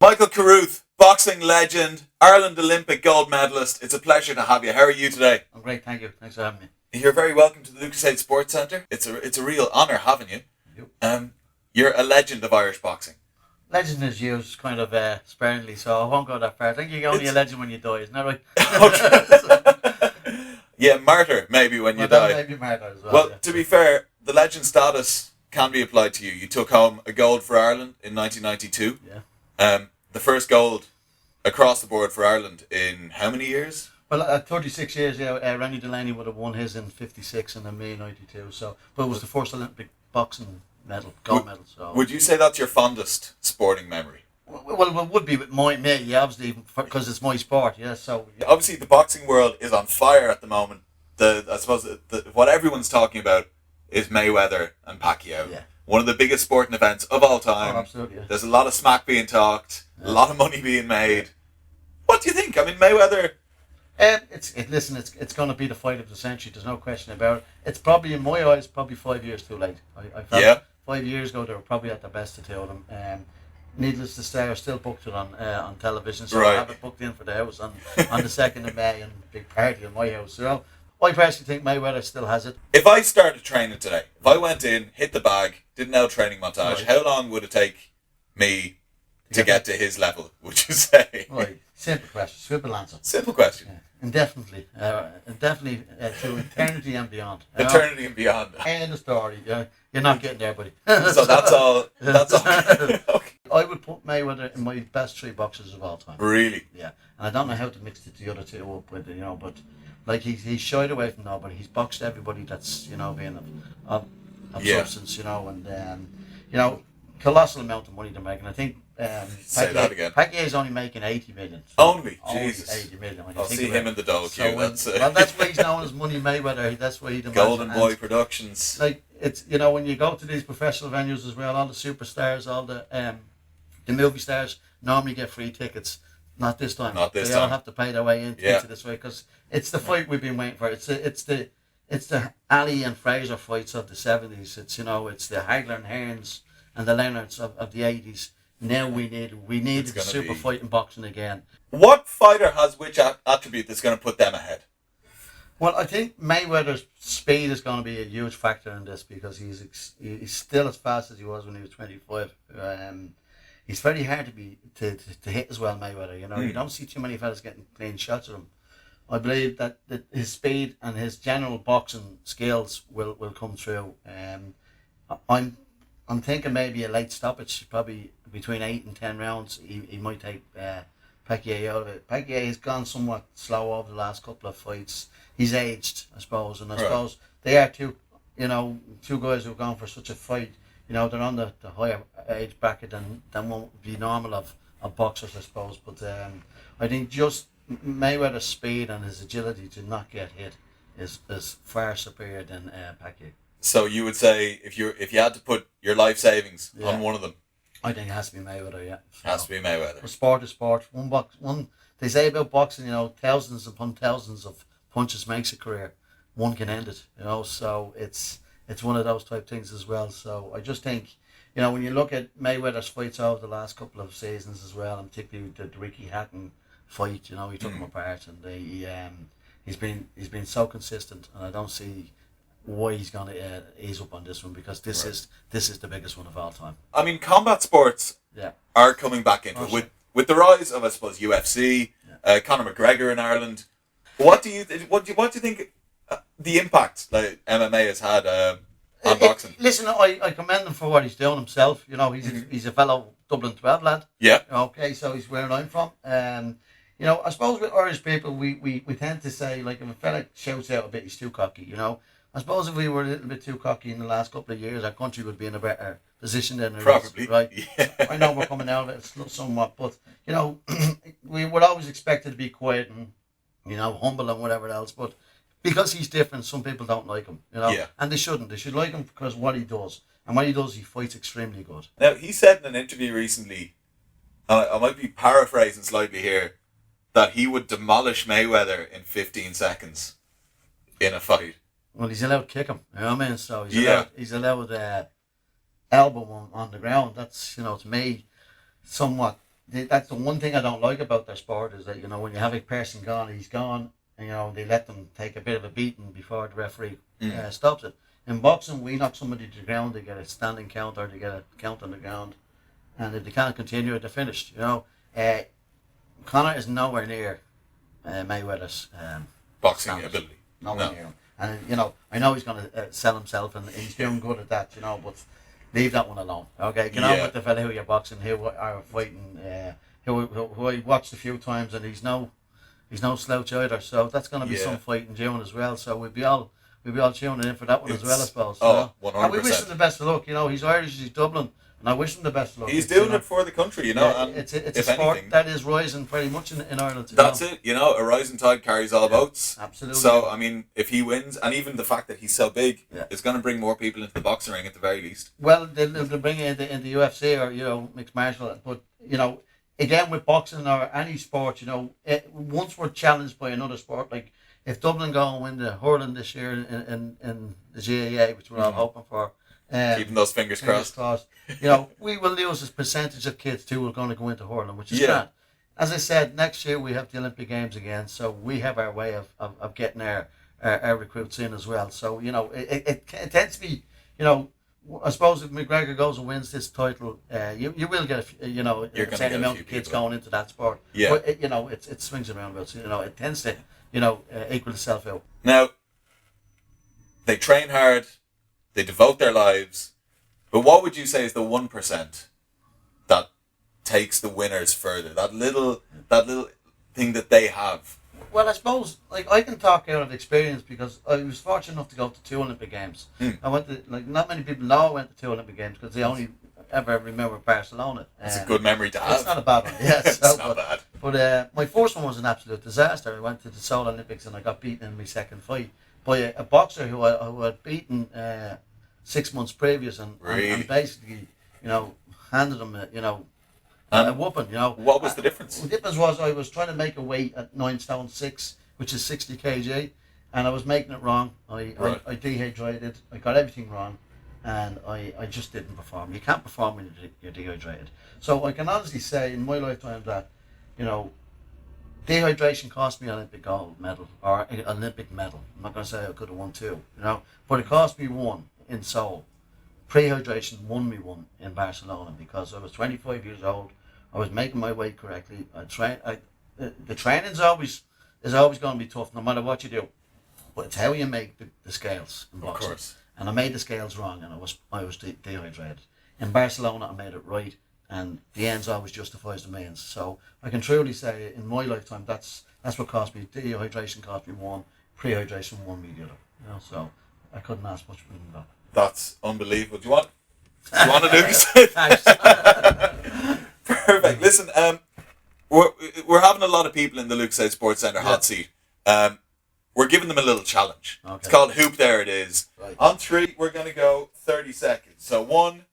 Michael Carruth, boxing legend, Ireland Olympic gold medalist. It's a pleasure to have you. How are you today? I'm great, thank you. Thanks for having me. You're very welcome to the Lucozade Sport Centre. It's a real honour having you. You're a legend of Irish boxing. Legend is used kind of sparingly, so I won't go that far. I think you're only a legend when you die, isn't that right? Okay. Yeah, martyr maybe when you die. Maybe martyr as well. Well, yeah. to be fair, the legend status can be applied to you. You took home a gold for Ireland in 1992. Yeah. The first gold across the board for Ireland in how many years? Well, at 36 years, yeah, Randy Delaney would have won his in 56 and then me in 92. So, but it was the first Olympic boxing medal, gold medal. So, would you say that's your fondest sporting memory? well, it would be with me, yeah, obviously, because it's my sport, yeah. So, yeah. Obviously, the boxing world is on fire at the moment. I suppose what everyone's talking about is Mayweather and Pacquiao. Yeah. One of the biggest sporting events of all time. Oh, absolutely. Yeah. There's a lot of smack being talked, a lot of money being made. What do you think? I mean, Mayweather. It's going to be the fight of the century. There's no question about it. It's probably, in my eyes, probably 5 years too late. I felt 5 years ago they were probably at the best of two of them. Needless to say, I still booked it on television, so Right. I have it booked in for the house on the 2nd of May and big party in my house. So I personally think Mayweather still has it. If I started training today, if I went in, hit the bag, did an L training montage, Right. how long would it take me to get to his level, would you say? Right, simple question, simple answer. Simple question. Yeah. Indefinitely to eternity and beyond. Eternity and beyond. End of story. Yeah, you're not getting there, buddy. So that's all. That's all. Okay. I would put Mayweather in my best three boxers of all time. Really? Yeah, and I don't know how to mix the other two up with it, but like he's shied away from nobody. He's boxed everybody that's being of substance, and colossal amount of money they're making. I think Say that again. Pacquiao is only making 80 million. Only? Only Jesus. 80 million. When you I'll think see about him it. in the dog So queue. that's why he's known as Money Mayweather. That's why he demands. Golden Boy And, Productions. like, it's when you go to these professional venues as well, all the superstars, all the movie stars normally get free tickets. Not this time. Not this they all time. have to pay their way into this way because it's the fight we've been waiting for. It's the Ali and Fraser fights of the 70s. It's the Hagler and Hearns and the Leonards of the 80s. Now we need the super fight in boxing again. What fighter has which attribute that's going to put them ahead? Well, I think Mayweather's speed is going to be a huge factor in this because he's still as fast as he was when he was 25. He's very hard to hit as well, Mayweather. You don't see too many fellas getting clean shots at him. I believe that his speed and his general boxing skills will come through. I'm thinking maybe a late stoppage, probably between 8 and 10 rounds. He might take Pacquiao out of it. Pacquiao has gone somewhat slow over the last couple of fights. He's aged, I suppose, and I suppose they are two guys who've gone for such a fight. They're on the higher age bracket than what would be normal of boxers, I suppose. But I think just Mayweather's speed and his agility to not get hit is far superior than Pacquiao. So you would say if you had to put your life savings on one of them, I think it has to be Mayweather. Yeah, has to be Mayweather. Sport is sport. One. They say about boxing, thousands upon thousands of punches makes a career. One can end it. So it's one of those type things as well. So I just think, when you look at Mayweather's fights over the last couple of seasons as well, and particularly the Ricky Hatton fight, he took him apart, and he's been so consistent, and I don't see why he's going to ease up on this one because this is the biggest one of all time. I mean, combat sports are coming back into it with the rise of, I suppose, UFC, Conor McGregor in Ireland. What do you think the impact that MMA has had on boxing? Listen, I commend him for what he's doing himself. He's a fellow Dublin 12 lad. Yeah. Okay, so he's where I'm from. I suppose with Irish people, we tend to say, like, if a fella shouts out a bit, he's too cocky, I suppose if we were a little bit too cocky in the last couple of years, our country would be in a better position than it Probably. is, right? Yeah. I know we're coming out of it somewhat, but, we were always expected to be quiet and, humble and whatever else, but because he's different, some people don't like him, and they shouldn't. They should like him because what he does. And what he does, he fights extremely good. Now, he said in an interview recently, I might be paraphrasing slightly here, that he would demolish Mayweather in 15 seconds in a fight. Well, he's allowed to kick him, you know what I mean? So he's allowed elbow on the ground. That's, to me, somewhat that's the one thing I don't like about their sport is that, you know, when you have a person gone, he's gone, and, you know, they let them take a bit of a beating before the referee stops it. In boxing, we knock somebody to the ground, they get a standing count or they get a count on the ground, and if they can't continue it, they're finished. You know, Conor is nowhere near Mayweather's boxing standards. ability. Nowhere near him. And, you know, I know he's going to sell himself, and he's doing good at that, you know, but leave that one alone. Okay, get on with the fella who you're boxing, who are fighting, who I watched a few times, and he's no slouch either. So that's going to be some fight in June as well. So we'll be all tuning in for that one as well, I suppose. 100%. And we wish him the best of luck. You know, he's Irish, he's Dublin, and I wish him the best of luck. He's doing it for the country, you know. Yeah, and it's a sport that is rising very much in Ireland. That's it, you know. A rising tide carries all boats. Absolutely. So I mean, if he wins, and even the fact that he's so big, it's going to bring more people into the boxing ring at the very least. Well, they'll bring it in the UFC or, you know, mixed martial art, but, you know, again with boxing or any sport, you know, once we're challenged by another sport, like if Dublin go and win the hurling this year in the GAA, which we're all hoping for, keeping those fingers crossed. You know, we will lose a percentage of kids too who are going to go into hurling, which is grand. As I said, next year we have the Olympic Games again, so we have our way of getting our recruits in as well. So, you know, it tends to be, you know, I suppose if McGregor goes and wins this title, you will get a certain amount of kids going into that sport. Yeah. But you know, it swings around a bit. So, you know, it tends to, you know, equal itself out. Now, they train hard, they devote their lives, but what would you say is the 1% that takes the winners further? That little thing that they have. Well, I suppose, like, I can talk out of experience because I was fortunate enough to go to 2 Olympic Games. I went to, like, not many people know I went to 2 Olympic Games because they only ever remember Barcelona. It's a good memory to have. It's not a bad one, yes. It's not bad. But my first one was an absolute disaster. I went to the Seoul Olympics and I got beaten in my second fight by a boxer who had beaten 6 months previous and basically, you know, handed him, a whooping, you know. What was the difference? The difference was I was trying to make a weight at 9 stone 6, which is 60 kg, and I was making it wrong. I dehydrated. I got everything wrong, and I just didn't perform. You can't perform when you're dehydrated. So I can honestly say in my lifetime that, you know, dehydration cost me an Olympic gold medal or an Olympic medal. I'm not going to say I could have won 2, you know, but it cost me 1 in Seoul. Pre-hydration won me 1 in Barcelona because I was 25 years old. I was making my weight correctly. The training is always going to be tough, no matter what you do. But it's how you make the scales in boxing. Of course. And I made the scales wrong, and I was dehydrated. In Barcelona, I made it right, and the ends always justifies the means. So I can truly say, in my lifetime, that's what cost me. Dehydration cost me 1. Pre-hydration won me the other. You know, so I couldn't ask much more than that. That's unbelievable. Do you want to do this? Thanks. Perfect. Listen, we're having a lot of people in the Lucozade Sport Centre hot seat. We're giving them a little challenge. Okay. It's called Hoop There It Is. Right. On 3, we're going to go 30 seconds. So 1,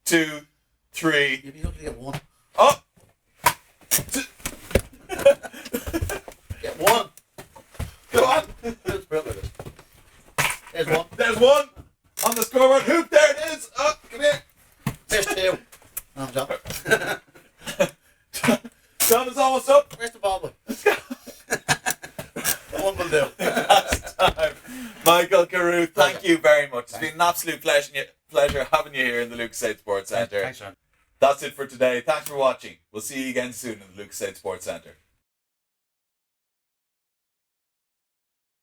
2, 3. You'd be lucky to get 1. Oh! Get 1. Go on. There's 1. There's 1. On the scoreboard. Hoop There It Is. Oh, come here. There's 2. Oh, John. John is almost up. Where's the ball, boy? 1 will do. Last time. Michael Carruth, thank you very much. It's been an absolute pleasure having you here in the Lucozade Sport Centre. Thanks, John. That's it for today. Thanks for watching. We'll see you again soon in the Lucozade Sport Centre.